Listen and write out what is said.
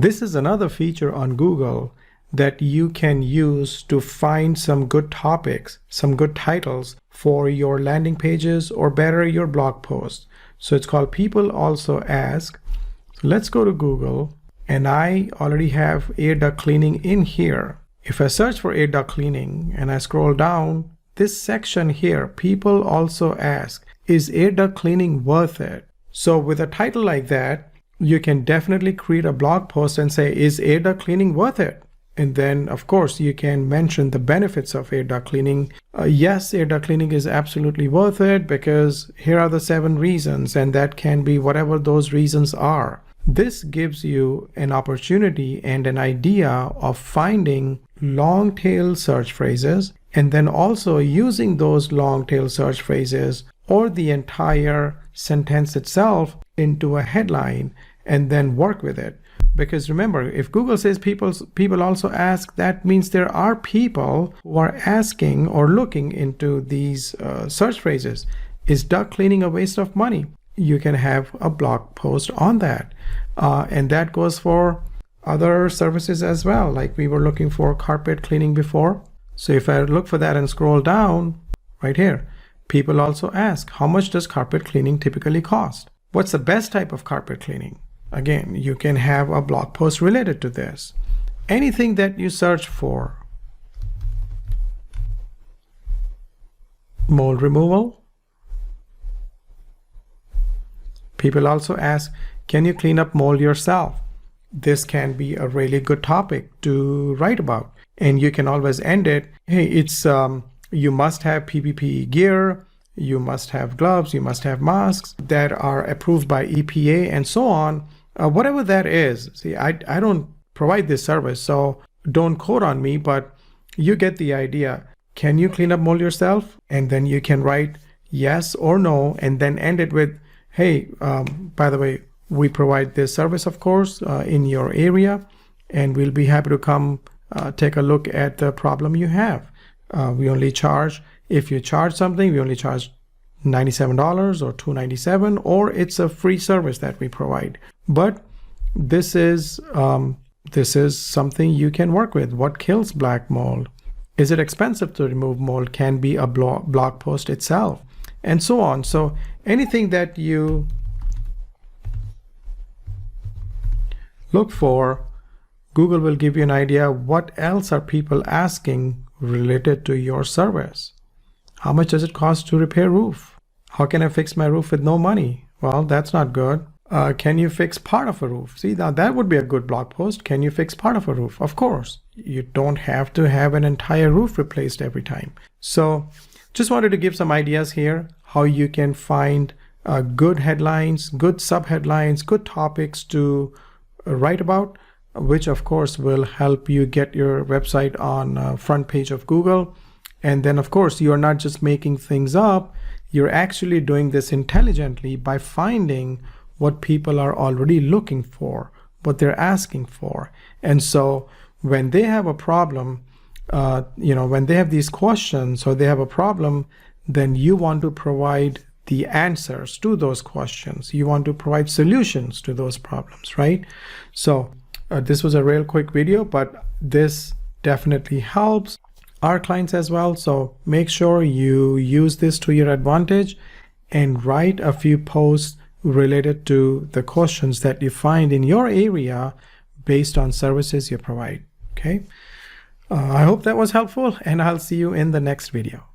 This is another feature on Google that you can use to find some good topics, some good titles for your landing pages, or better, your blog posts. So it's called People Also Ask. So let's go to Google, and I already have air duct cleaning in here. If I search for air duct cleaning and I scroll down, this section here, People Also Ask, is air duct cleaning worth it? So with a title like that, you can definitely create a blog post and say, is air duct cleaning worth it? And then, of course, you can mention the benefits of air duct cleaning. Yes, air duct cleaning is absolutely worth it because here are the 7 reasons, and that can be whatever those reasons are. This gives you an opportunity and an idea of finding long tail search phrases, and then also using those long tail search phrases or the entire sentence itself into a headline and then work with it. Because remember, if Google says people also ask, that means there are people who are asking or looking into these search phrases. Is duct cleaning a waste of money? You can have a blog post on that. And that goes for other services as well. Like we were looking for carpet cleaning before. So if I look for that and scroll down right here, people also ask, how much does carpet cleaning typically cost? What's the best type of carpet cleaning? Again, you can have a blog post related to this. Anything that you search for. Mold removal. People also ask, can you clean up mold yourself? This can be a really good topic to write about. And you can always end it, hey, it's you must have PPE gear, you must have gloves, you must have masks that are approved by EPA and so on. Whatever that is. See, I don't provide this service, so don't quote on me, but you get the idea. Can you clean up mold yourself? And then you can write yes or no, and then end it with, hey, by the way, we provide this service, of course, in your area, and we'll be happy to come take a look at the problem you have. We only charge, if you charge something, we only charge $97 or $297, or it's a free service that we provide. But this is something you can work with. What kills black mold? Is it expensive to remove mold? Can be a blog post itself, and so on. So anything that you look for, Google will give you an idea what else are people asking related to your service. How much does it cost to repair roof? How can I fix my roof with no money? Well, that's not good. Can you fix part of a roof? See, now that would be a good blog post. Can you fix part of a roof? Of course. You don't have to have an entire roof replaced every time. So just wanted to give some ideas here how you can find good headlines, good subheadlines, good topics to write about, which of course will help you get your website on front page of Google. And then of course, you are not just making things up, you're actually doing this intelligently by finding what people are already looking for, what they're asking for. And so when they have a problem, when they have these questions or they have a problem, then you want to provide the answers to those questions. You want to provide solutions to those problems, right? So this was a real quick video, but this definitely helps our clients as well. So make sure you use this to your advantage and write a few posts related to the questions that you find in your area based on services you provide. Okay. I hope that was helpful, and I'll see you in the next video.